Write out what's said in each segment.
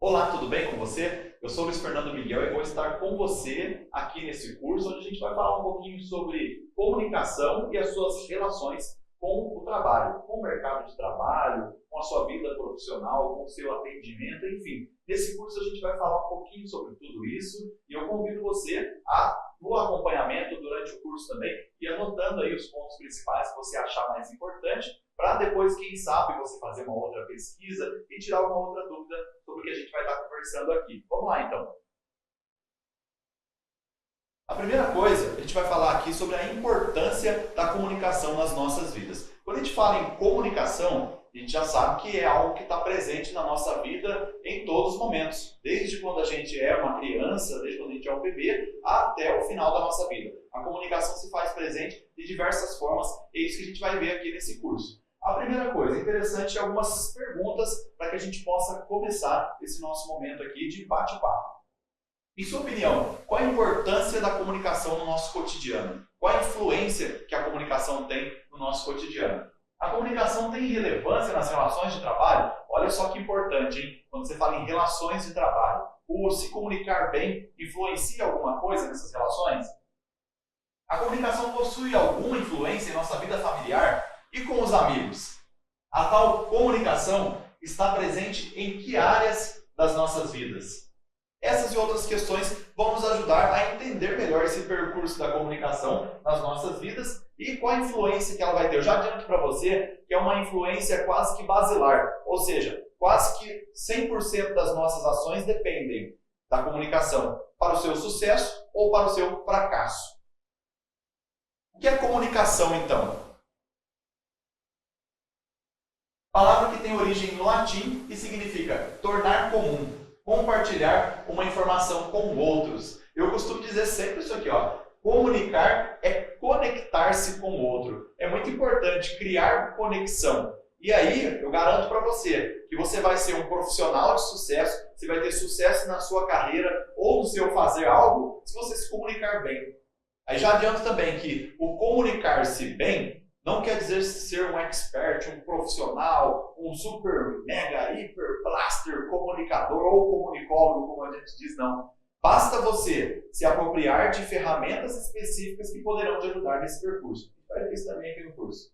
Olá, tudo bem com você? Eu sou o Luiz Fernando Miguel e vou estar com você aqui nesse curso, onde a gente vai falar um pouquinho sobre comunicação e as suas relações com o trabalho, com o mercado de trabalho, com a sua vida profissional, com o seu atendimento, enfim. Nesse curso a gente vai falar um pouquinho sobre tudo isso e eu convido você no acompanhamento durante o curso também, e anotando aí os pontos principais que você achar mais importante, para depois, quem sabe, você fazer uma outra pesquisa e tirar alguma outra dúvida sobre o que a gente vai estar conversando aqui. Vamos lá, então. A primeira coisa, a gente vai falar aqui sobre a importância da comunicação nas nossas vidas. Quando a gente fala em comunicação, a gente já sabe que é algo que está presente na nossa vida em todos os momentos. Desde quando a gente é uma criança, desde quando a gente é um bebê, até o final da nossa vida. A comunicação se faz presente de diversas formas, e é isso que a gente vai ver aqui nesse curso. A primeira coisa, interessante, é algumas perguntas para que a gente possa começar esse nosso momento aqui de bate-papo. Em sua opinião, qual a importância da comunicação no nosso cotidiano? Qual a influência que a comunicação tem no nosso cotidiano? A comunicação tem relevância nas relações de trabalho? Olha só que importante, hein? Quando você fala em relações de trabalho, o se comunicar bem influencia alguma coisa nessas relações? A comunicação possui alguma influência em nossa vida familiar? E com os amigos? A tal comunicação está presente em que áreas das nossas vidas? Essas e outras questões vão nos ajudar a entender melhor esse percurso da comunicação nas nossas vidas e qual a influência que ela vai ter. Eu já adianto para você que é uma influência quase que basilar, ou seja, quase que 100% das nossas ações dependem da comunicação para o seu sucesso ou para o seu fracasso. O que é comunicação, então? Palavra que tem origem no latim e significa tornar comum, compartilhar uma informação com outros. Eu costumo dizer sempre isso aqui, ó. Comunicar é conectar-se com o outro. É muito importante criar conexão. E aí, eu garanto para você que você vai ser um profissional de sucesso, você vai ter sucesso na sua carreira ou no seu fazer algo, se você se comunicar bem. Aí já adianto também que o comunicar-se bem não quer dizer ser um expert, um profissional, um super, mega, hiper, blaster, comunicador ou comunicólogo, como a gente diz, não. Basta você se apropriar de ferramentas específicas que poderão te ajudar nesse percurso. A gente vai ver isso também aqui no curso.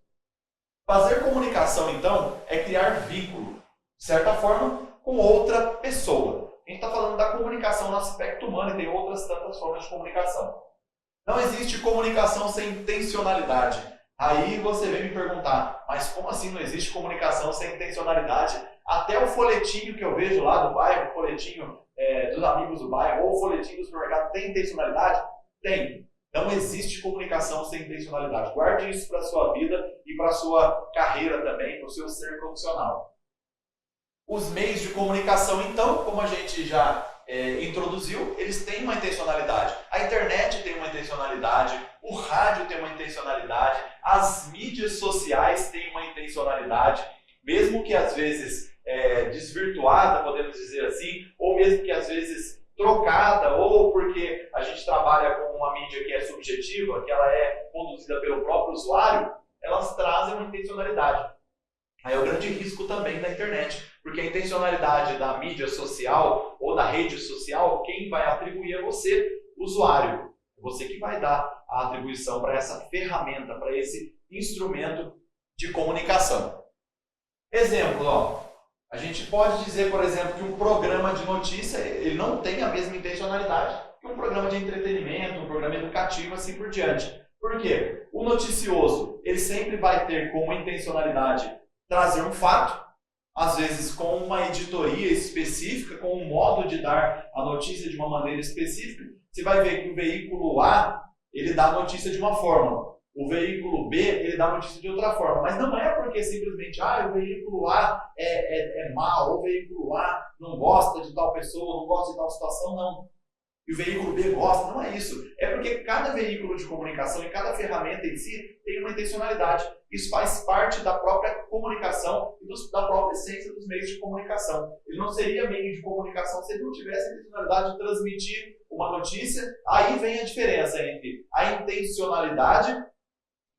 Fazer comunicação, então, é criar vínculo, de certa forma, com outra pessoa. A gente está falando da comunicação no aspecto humano e tem outras tantas formas de comunicação. Não existe comunicação sem intencionalidade. Aí você vem me perguntar, mas como assim não existe comunicação sem intencionalidade? Até o folhetinho que eu vejo lá do bairro, o folhetinho dos amigos do bairro, ou o folhetinho do supermercado, tem intencionalidade? Tem. Não existe comunicação sem intencionalidade. Guarde isso para a sua vida e para a sua carreira também, para o seu ser profissional. Os meios de comunicação, então, como a gente já introduziu, eles têm uma intencionalidade. A internet tem uma intencionalidade, o rádio tem uma intencionalidade, as mídias sociais têm uma intencionalidade, mesmo que às vezes desvirtuada, podemos dizer assim, ou mesmo que às vezes trocada, ou porque a gente trabalha com uma mídia que é subjetiva, que ela é conduzida pelo próprio usuário, elas trazem uma intencionalidade. Aí é o grande risco também da internet, porque a intencionalidade da mídia social ou da rede social, quem vai atribuir é você, usuário. É você que vai dar a atribuição para essa ferramenta, para esse instrumento de comunicação. Exemplo, ó, a gente pode dizer, por exemplo, que um programa de notícia ele não tem a mesma intencionalidade que um programa de entretenimento, um programa educativo, assim por diante. Por quê? O noticioso ele sempre vai ter como intencionalidade trazer um fato, às vezes com uma editoria específica, com um modo de dar a notícia de uma maneira específica. Você vai ver que o veículo A, ele dá a notícia de uma forma, o veículo B, ele dá a notícia de outra forma. Mas não é porque simplesmente, o veículo A é mau, o veículo A não gosta de tal pessoa, não gosta de tal situação, não. E o veículo B gosta, não é isso. É porque cada veículo de comunicação e cada ferramenta em si tem uma intencionalidade. Isso faz parte da própria comunicação e da própria essência dos meios de comunicação. Ele não seria meio de comunicação se ele não tivesse a intencionalidade de transmitir uma notícia. Aí vem a diferença entre a intencionalidade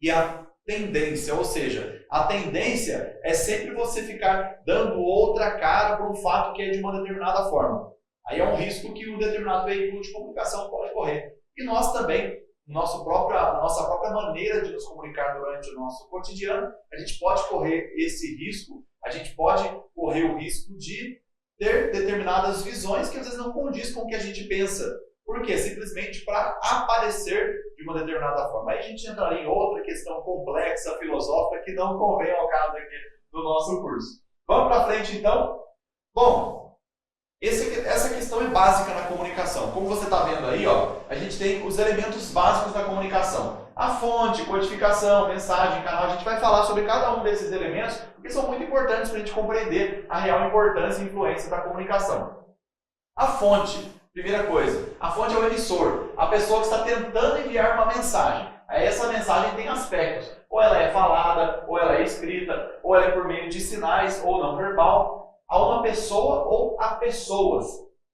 e a tendência, ou seja, a tendência é sempre você ficar dando outra cara para um fato que é de uma determinada forma. Aí é um risco que um determinado veículo de comunicação pode correr. E nós também, a nossa própria maneira de nos comunicar durante o nosso cotidiano, a gente pode correr esse risco, a gente pode correr o risco de ter determinadas visões que às vezes não condiz com o que a gente pensa. Por quê? Simplesmente para aparecer de uma determinada forma. Aí a gente entraria em outra questão complexa, filosófica, que não convém ao caso aqui do nosso curso. Vamos para frente então? Bom, essa questão é básica na comunicação. Como você está vendo aí, ó, a gente tem os elementos básicos da comunicação. A fonte, codificação, mensagem, canal. A gente vai falar sobre cada um desses elementos, porque são muito importantes para a gente compreender a real importância e influência da comunicação. A fonte, primeira coisa, a fonte é o emissor, a pessoa que está tentando enviar uma mensagem. Aí essa mensagem tem aspectos. Ou ela é falada, ou ela é escrita, ou ela é por meio de sinais ou não verbal. A uma pessoa ou a pessoas,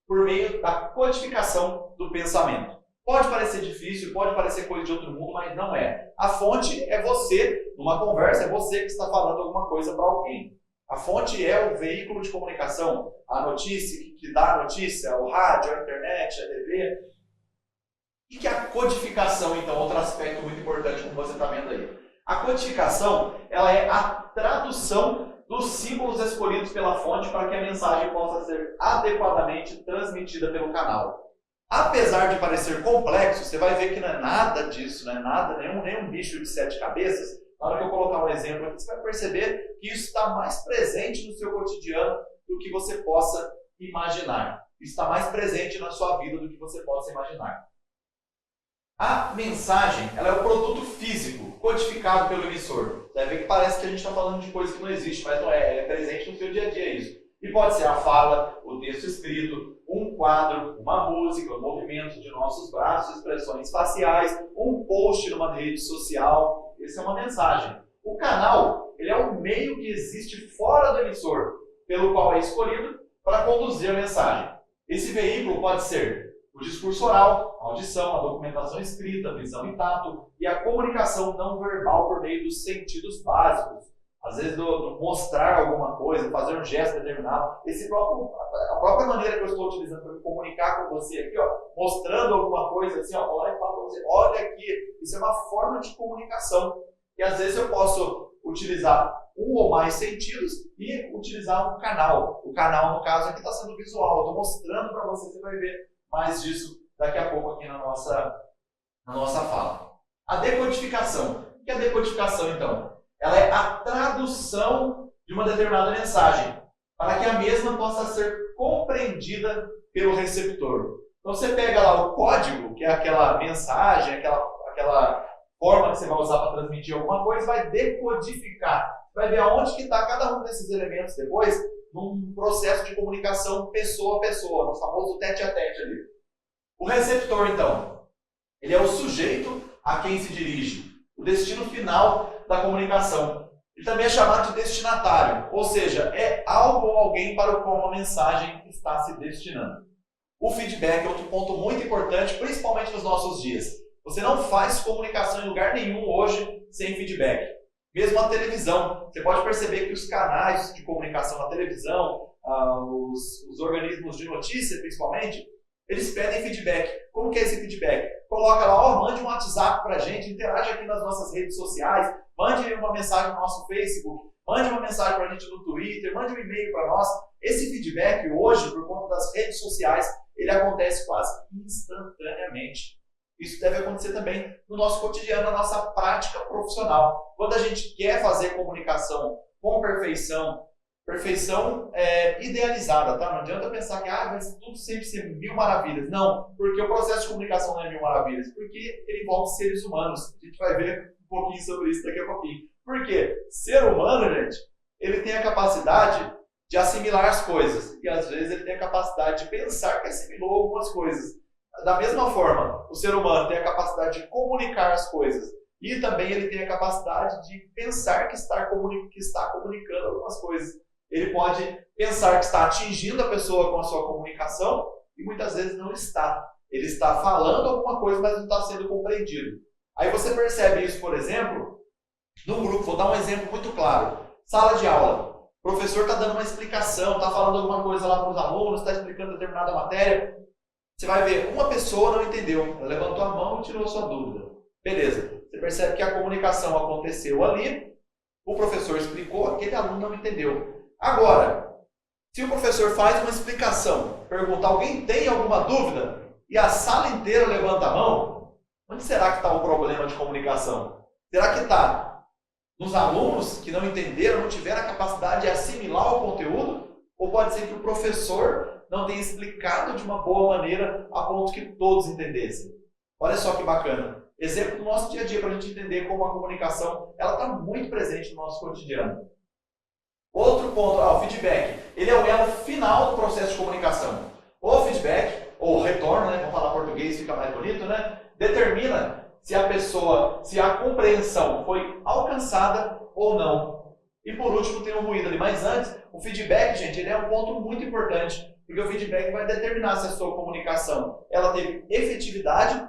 por meio da codificação do pensamento. Pode parecer difícil, pode parecer coisa de outro mundo, mas não é. A fonte é você, numa conversa, é você que está falando alguma coisa para alguém. A fonte é o veículo de comunicação, a notícia, que dá a notícia, o rádio, a internet, a TV. O que é a codificação, então? Outro aspecto muito importante, como você está vendo aí. A codificação, ela é a tradução dos símbolos escolhidos pela fonte para que a mensagem possa ser adequadamente transmitida pelo canal. Apesar de parecer complexo, você vai ver que não é nada disso, não é nada, nenhum bicho de 7 cabeças. Na hora que eu colocar um exemplo aqui, você vai perceber que isso está mais presente no seu cotidiano do que você possa imaginar. Isso está mais presente na sua vida do que você possa imaginar. A mensagem, ela é o produto físico, codificado pelo emissor. Você vai ver que parece que a gente está falando de coisa que não existe, mas não é. É presente no seu dia a dia isso. E pode ser a fala, o texto escrito, um quadro, uma música, o movimento de nossos braços, expressões faciais, um post numa rede social. Essa é uma mensagem. O canal, ele é o meio que existe fora do emissor, pelo qual é escolhido para conduzir a mensagem. Esse veículo pode ser o discurso oral, a audição, a documentação escrita, a visão e tato, e a comunicação não verbal por meio dos sentidos básicos. Às vezes, do mostrar alguma coisa, fazer um gesto determinado. A própria maneira que eu estou utilizando para me comunicar com você aqui, ó, mostrando alguma coisa assim, ó, vou lá e falo para você, olha aqui, isso é uma forma de comunicação. E às vezes eu posso utilizar um ou mais sentidos e utilizar um canal. O canal, no caso, aqui está sendo visual. Eu estou mostrando para você, você vai ver mais disso daqui a pouco aqui na nossa fala. A decodificação. O que é a decodificação, então? Ela é a tradução de uma determinada mensagem para que a mesma possa ser compreendida pelo receptor. Então você pega lá o código, que é aquela mensagem, aquela forma que você vai usar para transmitir alguma coisa, vai decodificar. Você vai ver aonde que está cada um desses elementos depois num processo de comunicação pessoa a pessoa, no famoso tete-a-tete ali. O receptor, então, ele é o sujeito a quem se dirige, o destino final da comunicação. Ele também é chamado de destinatário, ou seja, é algo ou alguém para o qual uma mensagem está se destinando. O feedback é outro ponto muito importante, principalmente nos nossos dias. Você não faz comunicação em lugar nenhum hoje sem feedback. Mesmo a televisão, você pode perceber que os canais de comunicação na televisão, os organismos de notícia principalmente, eles pedem feedback. Como que é esse feedback? Coloca lá, mande um WhatsApp para a gente, interage aqui nas nossas redes sociais, mande uma mensagem no nosso Facebook, mande uma mensagem para a gente no Twitter, mande um e-mail para nós. Esse feedback hoje, por conta das redes sociais, ele acontece quase instantaneamente. Isso deve acontecer também no nosso cotidiano, na nossa prática profissional. Quando a gente quer fazer comunicação com perfeição, perfeição idealizada, tá? Não adianta pensar que vai tudo sempre ser mil maravilhas. Não, porque o processo de comunicação não é mil maravilhas, porque ele envolve seres humanos. A gente vai ver um pouquinho sobre isso daqui a pouquinho. Por quê? Ser humano, gente, ele tem a capacidade de assimilar as coisas. E às vezes ele tem a capacidade de pensar que assimilou algumas coisas. Da mesma forma, o ser humano tem a capacidade de comunicar as coisas. E também ele tem a capacidade de pensar que está comunicando algumas coisas. Ele pode pensar que está atingindo a pessoa com a sua comunicação e muitas vezes não está. Ele está falando alguma coisa, mas não está sendo compreendido. Aí você percebe isso, por exemplo, num grupo, vou dar um exemplo muito claro. Sala de aula. O professor está dando uma explicação, está falando alguma coisa lá para os alunos, está explicando determinada matéria. Você vai ver, uma pessoa não entendeu, ela levantou a mão e tirou a sua dúvida. Beleza, você percebe que a comunicação aconteceu ali, o professor explicou, aquele aluno não entendeu. Agora, se o professor faz uma explicação, pergunta, alguém tem alguma dúvida? E a sala inteira levanta a mão, onde será que está o problema de comunicação? Será que está nos alunos que não entenderam, não tiveram a capacidade de assimilar o conteúdo? Ou pode ser que o professor não tenha explicado de uma boa maneira a ponto que todos entendessem? Olha só que bacana. Exemplo do nosso dia a dia para a gente entender como a comunicação está muito presente no nosso cotidiano. Outro ponto, o feedback. Ele é o elo final do processo de comunicação. O feedback, ou retorno, né? Vamos falar português, fica mais bonito, né? Determina se a compreensão foi alcançada ou não. E por último tem o ruído ali. Mas antes, o feedback, gente, ele é um ponto muito importante. Porque o feedback vai determinar se a sua comunicação ela teve efetividade,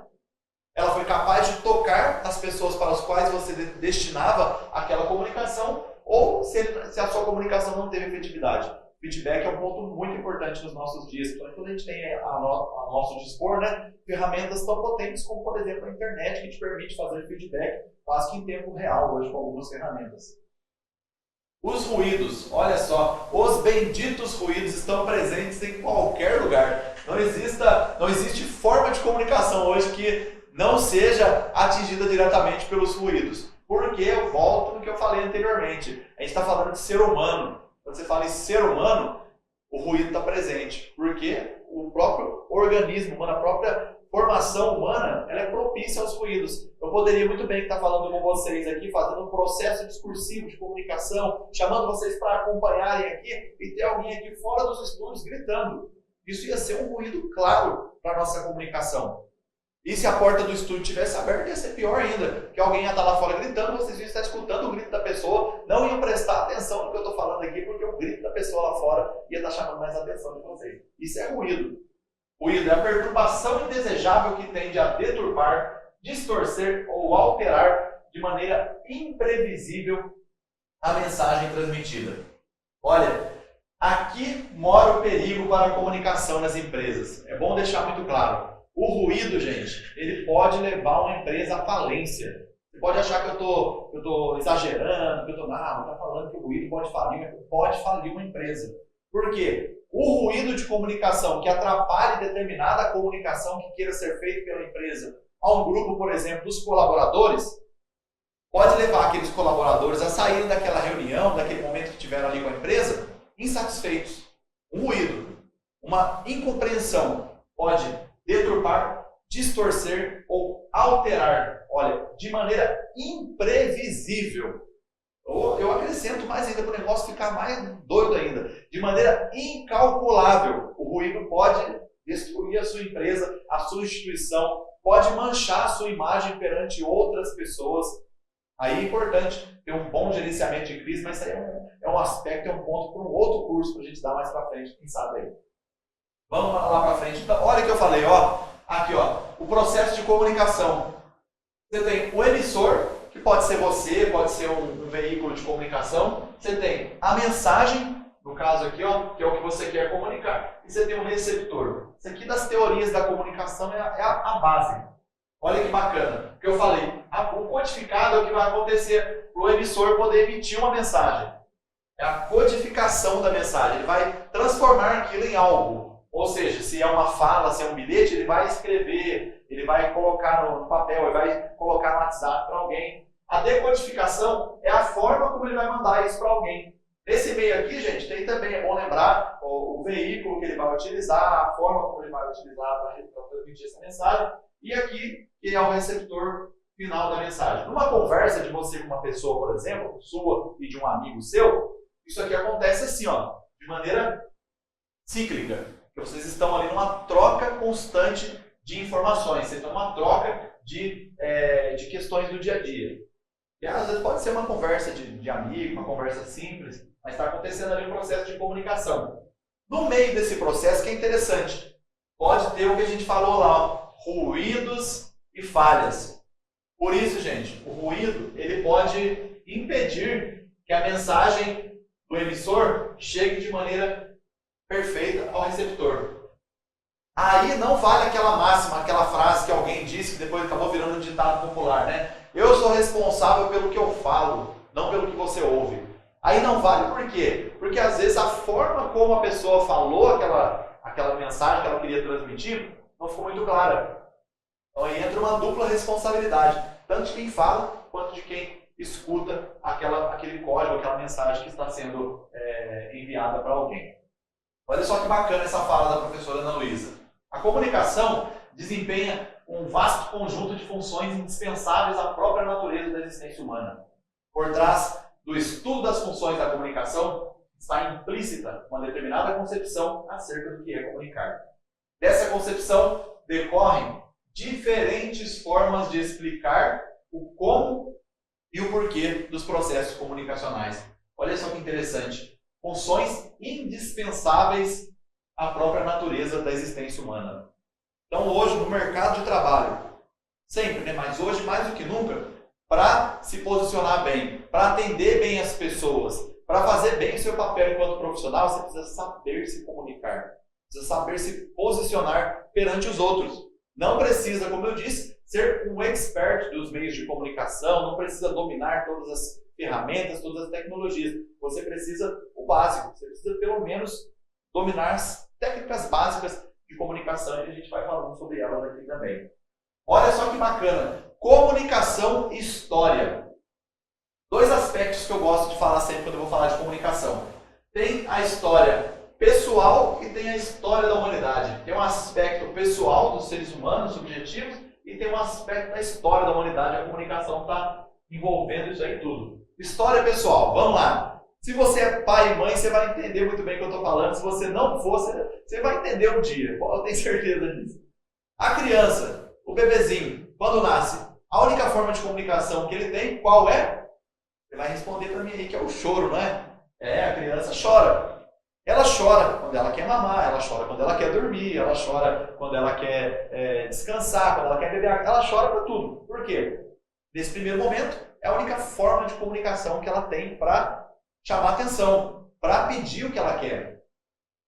ela foi capaz de tocar as pessoas para as quais você destinava aquela comunicação, ou se a sua comunicação não teve efetividade. Feedback é um ponto muito importante nos nossos dias, quando a gente tem a nosso dispor, né, ferramentas tão potentes como, por exemplo, a internet, que te permite fazer feedback quase que em tempo real hoje com algumas ferramentas. Os ruídos, olha só, os benditos ruídos estão presentes em qualquer lugar. Não existe forma de comunicação hoje que não seja atingida diretamente pelos ruídos. Porque eu volto no que eu falei anteriormente. A gente está falando de ser humano. Quando você fala em ser humano, o ruído está presente. Porque o próprio organismo humano, a própria formação humana, ela é propícia aos ruídos. Eu poderia muito bem estar falando com vocês aqui, fazendo um processo discursivo de comunicação, chamando vocês para acompanharem aqui, e ter alguém aqui fora dos estúdios gritando. Isso ia ser um ruído claro para a nossa comunicação. E se a porta do estúdio tivesse aberta, ia ser pior ainda. Que alguém ia estar lá fora gritando, vocês iam estar escutando o grito da pessoa, não iam prestar atenção no que eu estou falando aqui, porque o grito da pessoa lá fora ia estar chamando mais a atenção de vocês. Isso é ruído. Ruído é a perturbação indesejável que tende a deturpar, distorcer ou alterar de maneira imprevisível a mensagem transmitida. Olha, aqui mora o perigo para a comunicação nas empresas. É bom deixar muito claro. O ruído, gente, ele pode levar uma empresa à falência. Você pode achar que eu estou exagerando, que eu está falando que o ruído pode falir uma empresa. Por quê? O ruído de comunicação que atrapalhe determinada comunicação que queira ser feita pela empresa a um grupo, por exemplo, dos colaboradores, pode levar aqueles colaboradores a saírem daquela reunião, daquele momento que tiveram ali com a empresa, insatisfeitos. Um ruído, uma incompreensão pode deturpar, distorcer ou alterar, olha, de maneira imprevisível. Eu acrescento mais ainda para o negócio ficar mais doido ainda. De maneira incalculável, o ruído pode destruir a sua empresa, a sua instituição, pode manchar a sua imagem perante outras pessoas. Aí é importante ter um bom gerenciamento de crise, mas isso aí é um aspecto, é um ponto para um outro curso para a gente dar mais para frente, quem sabe aí. Vamos lá para frente. Então, olha o que eu falei, aqui, o processo de comunicação. Você tem o emissor, que pode ser você, pode ser um veículo de comunicação. Você tem a mensagem, no caso aqui, que é o que você quer comunicar. E você tem o receptor. Isso aqui das teorias da comunicação é a base. Olha que bacana. O que eu falei, o codificado é o que vai acontecer para o emissor poder emitir uma mensagem. É a codificação da mensagem. Ele vai transformar aquilo em algo. Ou seja, se é uma fala, se é um bilhete, ele vai escrever, ele vai colocar no papel, ele vai colocar no WhatsApp para alguém. A decodificação é a forma como ele vai mandar isso para alguém. Nesse meio aqui, gente, tem também, é bom lembrar, o veículo que ele vai utilizar, a forma como ele vai utilizar para transmitir essa mensagem, e aqui, que é o receptor final da mensagem. Numa conversa de você com uma pessoa, por exemplo, sua e de um amigo seu, isso aqui acontece assim, de maneira cíclica. Vocês estão ali numa troca constante de informações, vocês estão numa troca de questões do dia a dia. E às vezes pode ser uma conversa de amigo, uma conversa simples, mas está acontecendo ali um processo de comunicação. No meio desse processo, que é interessante, pode ter o que a gente falou lá, ruídos e falhas. Por isso, gente, o ruído ele pode impedir que a mensagem do emissor chegue de maneira perfeita ao receptor. Aí não vale aquela máxima, aquela frase que alguém disse que depois acabou virando um ditado popular, né? Eu sou responsável pelo que eu falo, não pelo que você ouve. Aí não vale por quê? Porque às vezes a forma como a pessoa falou aquela mensagem que ela queria transmitir não ficou muito clara. Então aí entra uma dupla responsabilidade, tanto de quem fala quanto de quem escuta aquele código, aquela mensagem que está sendo enviada para alguém. Olha só que bacana essa fala da professora Ana Luísa. A comunicação desempenha um vasto conjunto de funções indispensáveis à própria natureza da existência humana. Por trás do estudo das funções da comunicação está implícita uma determinada concepção acerca do que é comunicar. Dessa concepção decorrem diferentes formas de explicar o como e o porquê dos processos comunicacionais. Olha só que interessante. Funções indispensáveis à própria natureza da existência humana. Então hoje no mercado de trabalho, sempre, né? Mas hoje mais do que nunca, para se posicionar bem, para atender bem as pessoas, para fazer bem o seu papel enquanto profissional, você precisa saber se comunicar, precisa saber se posicionar perante os outros. Não precisa, como eu disse, ser um expert dos meios de comunicação, não precisa dominar todas as ferramentas, todas as tecnologias. Você precisa o básico, você precisa pelo menos dominar as técnicas básicas de comunicação e a gente vai falando sobre elas aqui também. Olha só que bacana, comunicação e história. Dois aspectos que eu gosto de falar sempre quando eu vou falar de comunicação. Tem a história pessoal e tem a história da humanidade. Tem um aspecto pessoal dos seres humanos, subjetivos, e tem um aspecto da história da humanidade. A comunicação está envolvendo isso aí tudo. História pessoal, vamos lá. Se você é pai e mãe, você vai entender muito bem o que eu estou falando. Se você não for, você vai entender um dia. Eu tenho certeza disso. A criança, o bebezinho, quando nasce, a única forma de comunicação que ele tem, qual é? Você vai responder para mim aí que é o choro, não é? A criança chora. Ela chora quando ela quer mamar, ela chora quando ela quer dormir, ela chora quando ela quer descansar, quando ela quer beber água. Ela chora para tudo. Por quê? Nesse primeiro momento, é a única forma de comunicação que ela tem para chamar atenção, para pedir o que ela quer.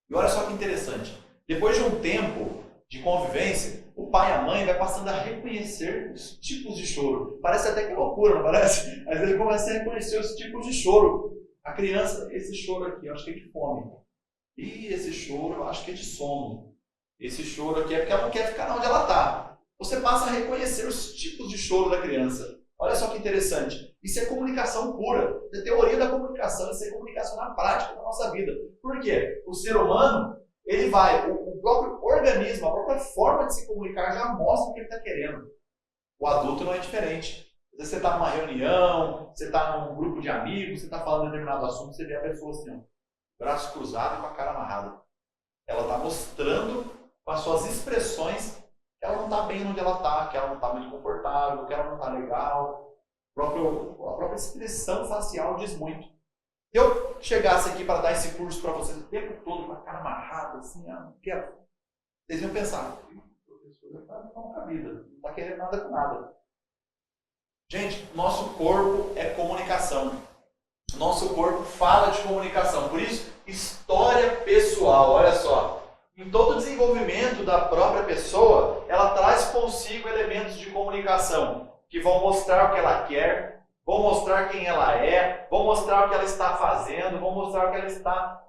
E olha só que interessante. Depois de um tempo de convivência, o pai e a mãe vai passando a reconhecer os tipos de choro. Parece até que é loucura, não parece? Mas ele começa a reconhecer os tipos de choro. A criança, esse choro aqui, eu acho que é de fome. E esse choro, eu acho que é de sono. Esse choro aqui é porque ela não quer ficar onde ela está. Você passa a reconhecer os tipos de choro da criança. Olha só que interessante. Isso é comunicação pura. É teoria da comunicação. Isso é comunicação na prática da nossa vida. Por quê? O ser humano, ele vai, o próprio organismo, a própria forma de se comunicar já mostra o que ele está querendo. O adulto não é diferente. Às vezes você está numa reunião, você está num grupo de amigos, você está falando de determinado assunto, você vê a pessoa assim, ó, braço cruzado e com a cara amarrada. Ela está mostrando com as suas expressões que ela não está bem onde ela está, que ela não está muito confortável, que ela não está legal. A própria expressão facial diz muito. Se eu chegasse aqui para dar esse curso para vocês o tempo todo com a cara amarrada, assim, não quero. Vocês iam pensar, o professor está com a vida, não está querendo nada com nada. Gente, nosso corpo é comunicação. Nosso corpo fala de comunicação. Por isso, história pessoal. Olha só. Em todo o desenvolvimento da própria pessoa, ela traz consigo elementos de comunicação que vão mostrar o que ela quer, vão mostrar quem ela é, vão mostrar o que ela está fazendo, vão mostrar o que ela está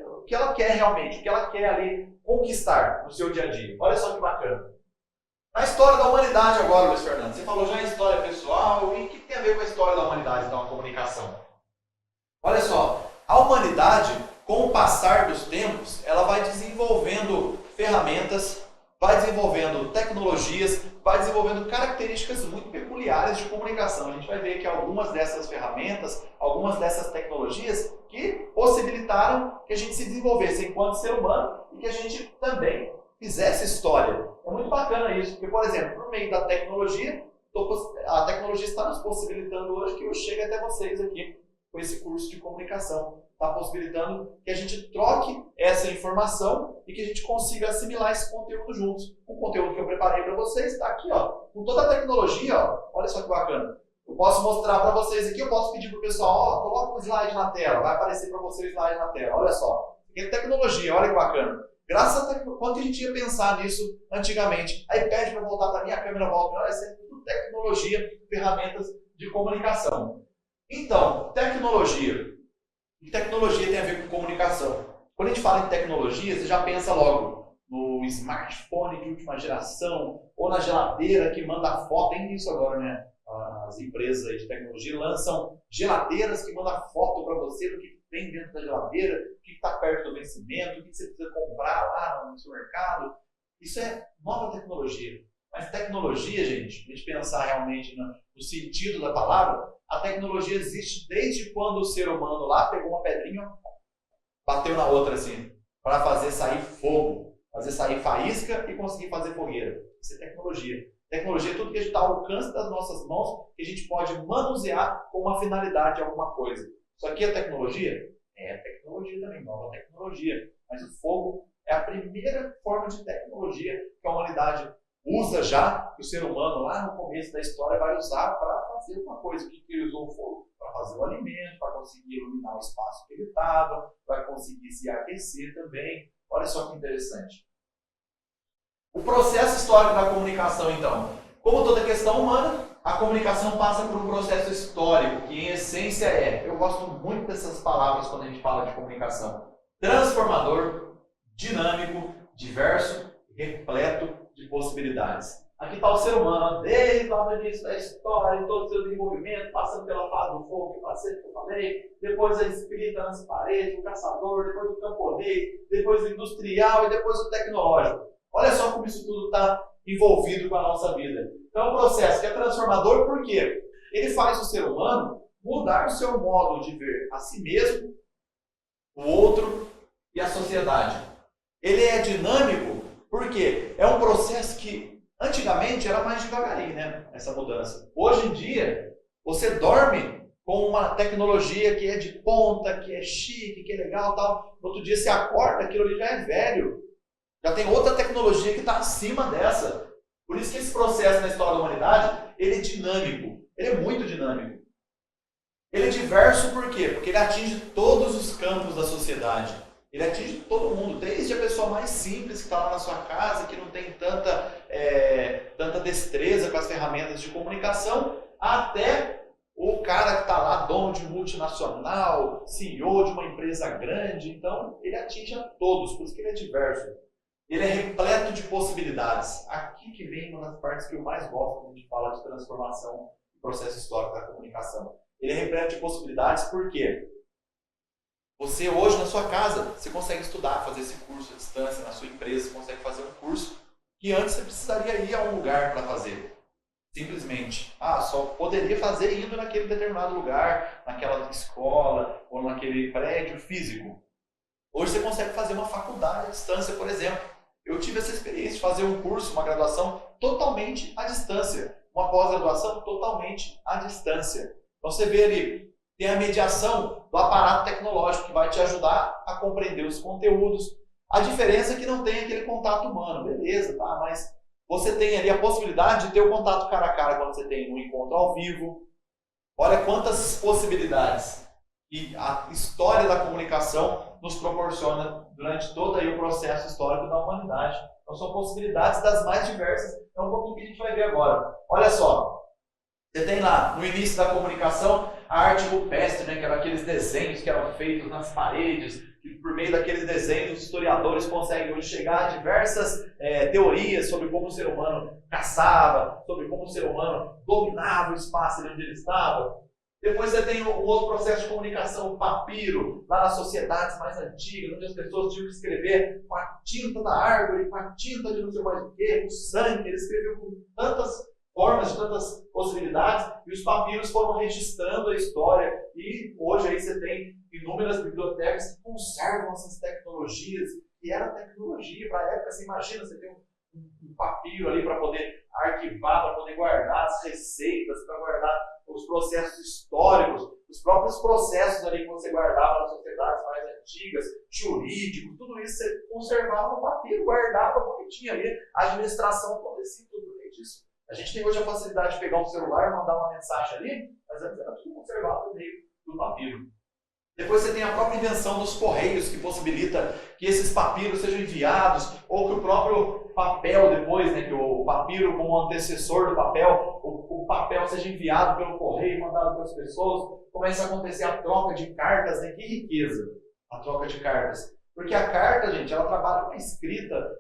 o que ela quer realmente, o que ela quer ali conquistar no seu dia a dia. Olha só que bacana. A história da humanidade agora, Luiz Fernando. Você falou já em história pessoal, e o que tem a ver com a história da humanidade, então, a comunicação? Olha só, a humanidade, com o passar dos tempos, ela vai desenvolvendo ferramentas, vai desenvolvendo tecnologias, vai desenvolvendo características muito peculiares de comunicação. A gente vai ver que algumas dessas ferramentas, algumas dessas tecnologias que possibilitaram que a gente se desenvolvesse enquanto ser humano e que a gente também fizesse história. É muito bacana isso, porque, por exemplo, por meio da tecnologia, a tecnologia está nos possibilitando hoje que eu chegue até vocês aqui com esse curso de comunicação. Está possibilitando que a gente troque essa informação e que a gente consiga assimilar esse conteúdo juntos. O conteúdo que eu preparei para vocês está aqui, ó, com toda a tecnologia. Ó, olha só que bacana. Eu posso mostrar para vocês aqui, eu posso pedir para o pessoal, ó, coloca um slide na tela, vai aparecer para você o slide na tela. Olha só, aqui é tecnologia, olha que bacana. Graças a tecnologia, quanto a gente ia pensar nisso antigamente? Aí pede para voltar para mim, a câmera volta, olha, isso é tudo tecnologia, ferramentas de comunicação. Então, tecnologia. E tecnologia tem a ver com comunicação. Quando a gente fala em tecnologia, você já pensa logo no smartphone de última geração, ou na geladeira que manda foto, tem isso agora, né? As empresas aí de tecnologia lançam geladeiras que mandam foto para você do que tem dentro da geladeira, o que está perto do vencimento, o que você precisa comprar lá no supermercado. Isso é nova tecnologia. Mas tecnologia, gente, se a gente pensar realmente no sentido da palavra, a tecnologia existe desde quando o ser humano lá pegou uma pedrinha, bateu na outra assim, para fazer sair fogo, fazer sair faísca e conseguir fazer fogueira. Isso é tecnologia. Tecnologia é tudo que está ao alcance das nossas mãos, que a gente pode manusear com uma finalidade de alguma coisa. Isso aqui é tecnologia? É tecnologia também, nova tecnologia. Mas o fogo é a primeira forma de tecnologia que a humanidade usa já, que o ser humano lá no começo da história vai usar para fazer uma coisa. O que ele usou o fogo? Para fazer o alimento, para conseguir iluminar o espaço que ele estava, para conseguir se aquecer também. Olha só que interessante. O processo histórico da comunicação, então. Como toda questão humana, a comunicação passa por um processo histórico, que em essência eu gosto muito dessas palavras quando a gente fala de comunicação, transformador, dinâmico, diverso, repleto de possibilidades. Aqui está o ser humano, desde lá no início da história, em todo o seu desenvolvimento, passando pela fase do fogo, que eu falei, depois a escrita nas paredes, o caçador, depois o camponês, depois o industrial e depois o tecnológico. Olha só como isso tudo está envolvido com a nossa vida. Então, é um processo que é transformador, por quê? Ele faz o ser humano mudar o seu modo de ver a si mesmo, o outro e a sociedade. Ele é dinâmico, porque é um processo que antigamente era mais devagarinho, né? Essa mudança. Hoje em dia, você dorme com uma tecnologia que é de ponta, que é chique, que é legal, tal. No outro dia você acorda, aquilo ali já é velho. Já tem outra tecnologia que está acima dessa. Por isso que esse processo na história da humanidade, ele é dinâmico. Ele é muito dinâmico. Ele é diverso por quê? Porque ele atinge todos os campos da sociedade. Ele atinge todo mundo, desde a pessoa mais simples que está lá na sua casa, que não tem tanta destreza com as ferramentas de comunicação, até o cara que está lá, dono de multinacional, CEO de uma empresa grande. Então, ele atinge a todos, por isso que ele é diverso. Ele é repleto de possibilidades. Aqui que vem uma das partes que eu mais gosto quando a gente fala de transformação e processo histórico da comunicação. Ele é repleto de possibilidades por quê? Você hoje na sua casa, você consegue estudar, fazer esse curso à distância, na sua empresa, você consegue fazer um curso que antes você precisaria ir a um lugar para fazer. Simplesmente. Só poderia fazer indo naquele determinado lugar, naquela escola ou naquele prédio físico. Hoje você consegue fazer uma faculdade à distância, por exemplo. Eu tive essa experiência de fazer um curso, uma graduação totalmente à distância. Uma pós-graduação totalmente à distância. Então você vê ali, tem a mediação do aparato tecnológico que vai te ajudar a compreender os conteúdos. A diferença é que não tem aquele contato humano, beleza, tá? Mas você tem ali a possibilidade de ter o contato cara a cara quando você tem um encontro ao vivo. Olha quantas possibilidades e a história da comunicação nos proporciona durante todo aí o processo histórico da humanidade. Então são possibilidades das mais diversas. É um pouquinho que a gente vai ver agora. Olha só, você tem lá no início da comunicação a arte rupestre, né, que eram aqueles desenhos que eram feitos nas paredes, que por meio daqueles desenhos os historiadores conseguem hoje chegar a diversas teorias sobre como o ser humano caçava, sobre como o ser humano dominava o espaço onde ele estava. Depois você tem um outro processo de comunicação, o papiro, lá nas sociedades mais antigas, onde as pessoas tinham que escrever com a tinta da árvore, com a tinta de não sei mais o quê, com sangue. Eles escreviam com tantas formas, de tantas possibilidades, e os papiros foram registrando a história. E hoje aí você tem inúmeras bibliotecas que conservam essas tecnologias, que era tecnologia para a época. Você imagina, você tem um papiro ali para poder arquivar, para poder guardar as receitas, para guardar os processos históricos, os próprios processos ali que você guardava nas sociedades mais antigas, jurídicos, tudo isso você conservava no papiro, guardava bonitinho ali, a administração acontecia tudo disso A gente tem hoje a facilidade de pegar um celular, mandar uma mensagem ali, mas antes era tudo conservado no meio do papiro. Depois você tem a própria invenção dos correios, que possibilita que esses papiros sejam enviados, ou que o próprio papel depois, né, que o papiro como antecessor do papel, o papel seja enviado pelo correio, mandado para as pessoas, começa a acontecer a troca de cartas, né? Que riqueza a troca de cartas. Porque a carta, gente, ela trabalha com a escrita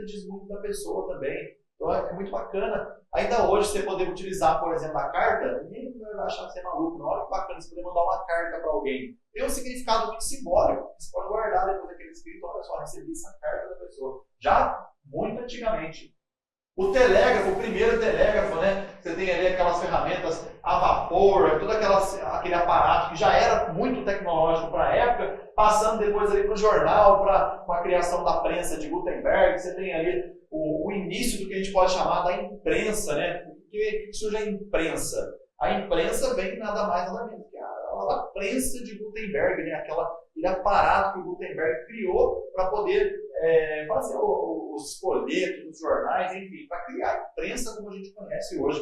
diz muito da pessoa também. Então é muito bacana. Ainda hoje você poder utilizar, por exemplo, a carta, ninguém vai achar que você é maluco. Na hora que bacana você poder mandar uma carta para alguém. Tem um significado muito simbólico. Você pode guardar depois daquele escrito, olha só, recebi essa carta da pessoa. Já muito antigamente. O telégrafo, o primeiro telégrafo, né? Você tem ali aquelas ferramentas a vapor, todo aquele aparato que já era muito tecnológico para a época, passando depois ali para o jornal, para a criação da prensa de Gutenberg. Você tem ali o início do que a gente pode chamar da imprensa, né? O que surge a imprensa? A imprensa vem nada mais nada menos que a prensa de Gutenberg, né? Aquele aparato que o Gutenberg criou para poder fazer os folhetos, os jornais, enfim, para criar a imprensa como a gente conhece hoje.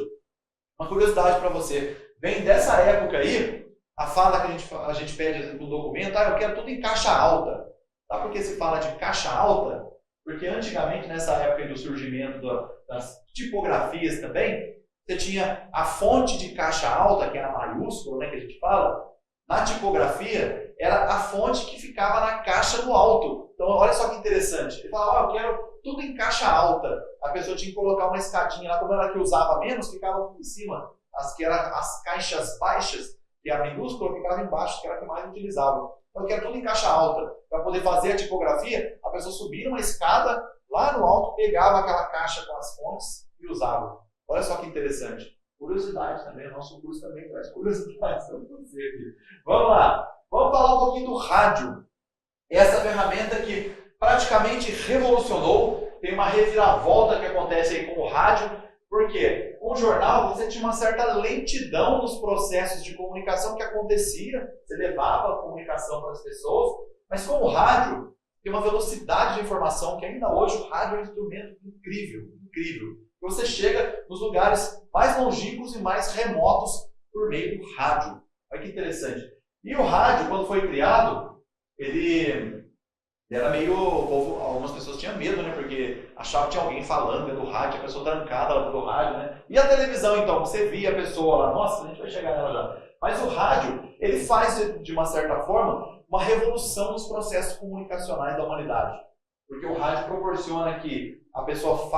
Uma curiosidade para você, vem dessa época aí, a fala que a gente pede no documento, eu quero tudo em caixa alta. Sabe por que se fala de caixa alta? Porque antigamente, nessa época do surgimento das tipografias também, você tinha a fonte de caixa alta, que era maiúscula, né, que a gente fala, na tipografia, era a fonte que ficava na caixa do alto. Então, olha só que interessante. Ele falava, eu quero tudo em caixa alta. A pessoa tinha que colocar uma escadinha lá, como ela que usava menos, ficava tudo em cima. Que eram as caixas baixas, que a minúscula ficava embaixo, que era a que mais utilizava. Então, eu quero tudo em caixa alta. Para poder fazer a tipografia, a pessoa subia uma escada, lá no alto, pegava aquela caixa com as fontes e usava. Olha só que interessante. Curiosidade também, o nosso curso também traz curiosidades para você aqui. Vamos lá. Vamos falar um pouquinho do rádio. Essa ferramenta que praticamente revolucionou, tem uma reviravolta que acontece aí com o rádio. Por quê? Com o jornal você tinha uma certa lentidão nos processos de comunicação que acontecia, você levava a comunicação para as pessoas, mas com o rádio tem uma velocidade de informação que ainda hoje o rádio é um instrumento incrível, incrível. Você chega nos lugares mais longínquos e mais remotos por meio do rádio. Olha que interessante. E o rádio, quando foi criado, ele era meio... Algumas pessoas tinham medo, né? Porque achavam que tinha alguém falando dentro do rádio, a pessoa trancada lá pelo rádio, né? E a televisão, então? Você via a pessoa lá, nossa, a gente vai chegar nela já. Mas o rádio, ele faz, de uma certa forma, uma revolução nos processos comunicacionais da humanidade. Porque o rádio proporciona que a pessoa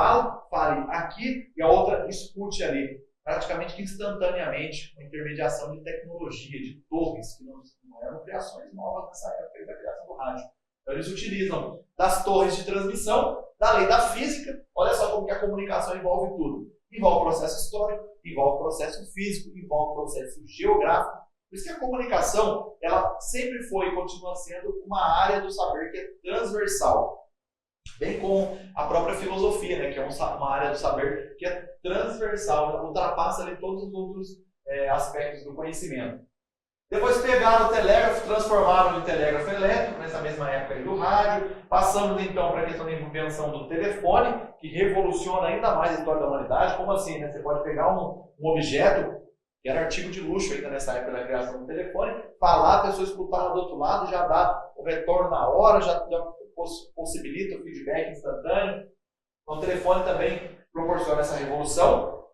fale aqui e a outra escute ali. Praticamente instantaneamente, com intermediação de tecnologia, de torres, que não eram criações novas nessa época da criação do rádio. Então eles utilizam das torres de transmissão, da lei da física. Olha só como que a comunicação envolve tudo. Envolve processo histórico, envolve processo físico, envolve processo geográfico. Por isso que a comunicação, ela sempre foi e continua sendo uma área do saber que é transversal. Bem como a própria filosofia, né, que é uma área do saber que é transversal, ultrapassa ali todos os outros aspectos do conhecimento. Depois pegaram o telégrafo, transformaram em telégrafo elétrico, nessa mesma época aí do rádio, passando então para a questão da invenção do telefone, que revoluciona ainda mais a história da humanidade. Como assim, né? Você pode pegar um objeto, que era artigo de luxo ainda nessa época da criação do telefone, falar, a pessoa escutar do outro lado, já dá o retorno na hora, já possibilita o feedback instantâneo. Então, o telefone também proporciona essa revolução.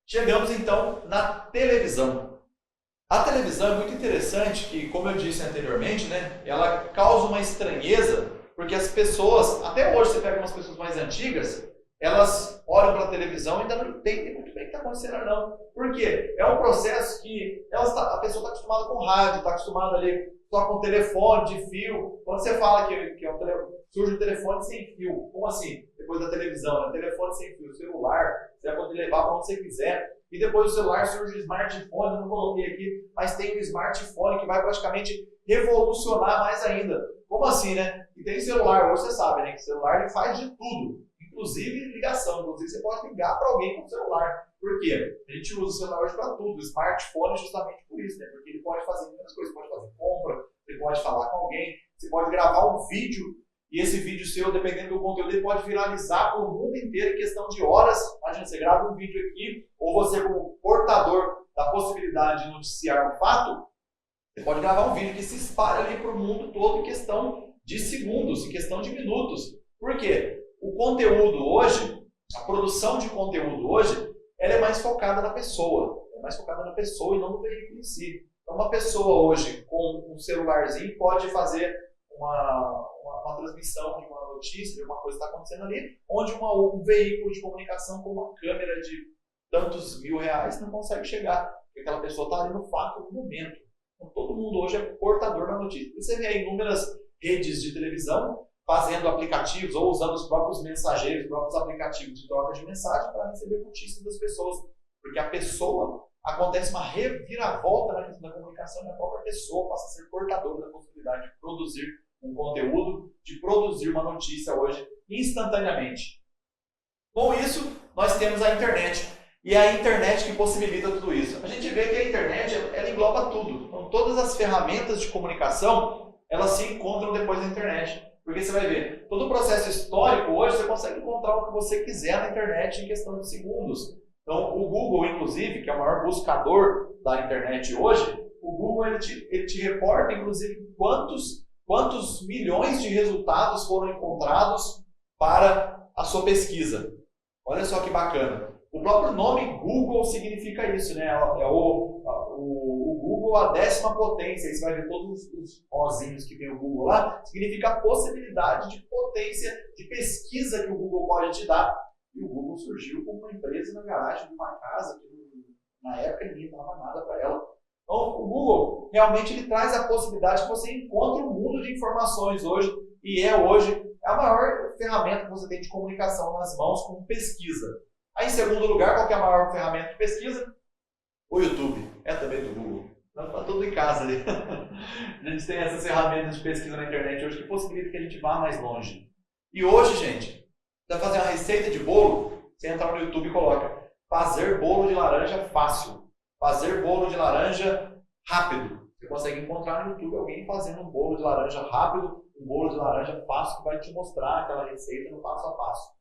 Chegamos então na televisão. A televisão é muito interessante, que, como eu disse anteriormente, né, ela causa uma estranheza, porque as pessoas, até hoje você pega umas pessoas mais antigas, elas olham para a televisão e ainda não entendem muito bem o que está acontecendo, não. Por quê? É um processo que a pessoa está acostumada com rádio, está acostumada ali só com telefone de fio. Quando você fala que surge um telefone sem fio, como assim? Depois da televisão, né? Telefone sem fio, celular, você vai poder levar para onde você quiser. E depois do celular surge o smartphone, eu não coloquei aqui, mas tem o smartphone que vai praticamente revolucionar mais ainda. Como assim, né? E tem celular, hoje você sabe, né? Que celular ele faz de tudo, inclusive ligação. Inclusive você pode ligar para alguém com o celular. Por quê? A gente usa o celular hoje para tudo. O smartphone justamente por isso, né? Porque ele pode fazer muitas coisas. Você pode fazer compra, você pode falar com alguém, você pode gravar um vídeo e esse vídeo seu, dependendo do conteúdo, ele pode viralizar para o mundo inteiro em questão de horas. Imagina, você grava um vídeo aqui, ou você como portador da possibilidade de noticiar um fato, você pode gravar um vídeo que se espalha ali para o mundo todo em questão de segundos, em questão de minutos. Por quê? O conteúdo hoje, a produção de conteúdo hoje, ela é mais focada na pessoa. É mais focada na pessoa e não no veículo em si. Então, uma pessoa hoje com um celularzinho pode fazer uma transmissão de uma notícia, de uma coisa que está acontecendo ali, onde um veículo de comunicação com uma câmera de tantos R$1.000 não consegue chegar, porque aquela pessoa está ali no fato, no momento. Então, todo mundo hoje é portador da notícia. Você vê aí inúmeras redes de televisão fazendo aplicativos ou usando os próprios mensageiros, os próprios aplicativos de troca de mensagem para receber notícias das pessoas. Porque a pessoa, acontece uma reviravolta na questão da comunicação, e a própria pessoa passa a ser portadora da possibilidade de produzir um conteúdo, de produzir uma notícia hoje instantaneamente. Com isso, nós temos a internet. E é a internet que possibilita tudo isso. A gente vê que a internet, ela engloba tudo. Então, todas as ferramentas de comunicação, elas se encontram depois da internet. Porque você vai ver, todo o processo histórico hoje, você consegue encontrar o que você quiser na internet em questão de segundos. Então, o Google, inclusive, que é o maior buscador da internet hoje, o Google ele te reporta, inclusive, quantos milhões de resultados foram encontrados para a sua pesquisa. Olha só que bacana. O próprio nome Google significa isso, né? O Google, a 10ª potência. Aí você vai ver todos os ozinhos que tem o Google lá, significa a possibilidade de potência de pesquisa que o Google pode te dar. E o Google surgiu como uma empresa na garagem de uma casa, que na época ninguém dava nada para ela. Então, o Google realmente ele traz a possibilidade que você encontre um mundo de informações hoje, e hoje a maior ferramenta que você tem de comunicação nas mãos com pesquisa. Aí, em segundo lugar, qual que é a maior ferramenta de pesquisa? O YouTube. É também do Google. Está tudo em casa ali. A gente tem essas ferramentas de pesquisa na internet hoje que possibilitam que a gente vá mais longe. E hoje, gente, você vai fazer uma receita de bolo, você entra no YouTube e coloca fazer bolo de laranja fácil. Fazer bolo de laranja rápido. Você consegue encontrar no YouTube alguém fazendo um bolo de laranja rápido, um bolo de laranja fácil, que vai te mostrar aquela receita no passo a passo.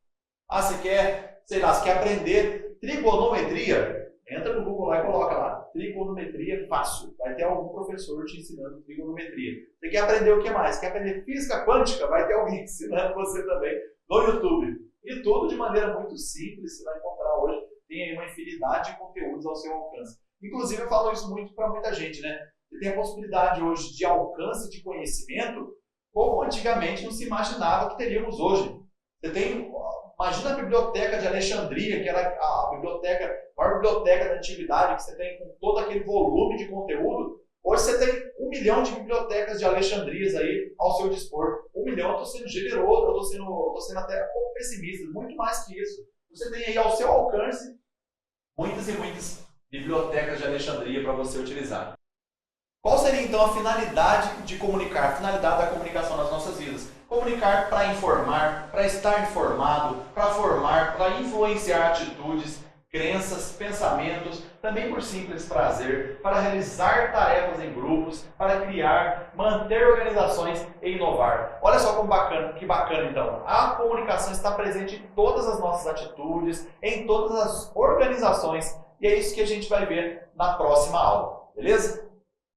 Ah, você quer, você quer aprender trigonometria? Entra no Google lá e coloca lá, trigonometria fácil. Vai ter algum professor te ensinando trigonometria. Você quer aprender o que mais? Quer aprender física quântica? Vai ter alguém ensinando você também no YouTube. E tudo de maneira muito simples, você vai encontrar hoje. Tem aí uma infinidade de conteúdos ao seu alcance. Inclusive, eu falo isso muito para muita gente, né? Você tem a possibilidade hoje de alcance de conhecimento, como antigamente não se imaginava que teríamos hoje. Você tem, imagina a biblioteca de Alexandria, que era a maior biblioteca da antiguidade, que você tem com todo aquele volume de conteúdo. Hoje você tem 1 milhão de bibliotecas de Alexandrias aí ao seu dispor. 1 milhão, eu estou sendo generoso, eu estou sendo até um pouco pessimista, muito mais que isso. Você tem aí ao seu alcance muitas e muitas bibliotecas de Alexandria para você utilizar. Qual seria então a finalidade de comunicar, a finalidade da comunicação nas nossas vidas? Comunicar para informar, para estar informado, para formar, para influenciar atitudes, crenças, pensamentos, também por simples prazer, para realizar tarefas em grupos, para criar, manter organizações e inovar. Olha só como bacana, que bacana então. A comunicação está presente em todas as nossas atitudes, em todas as organizações, e é isso que a gente vai ver na próxima aula, beleza?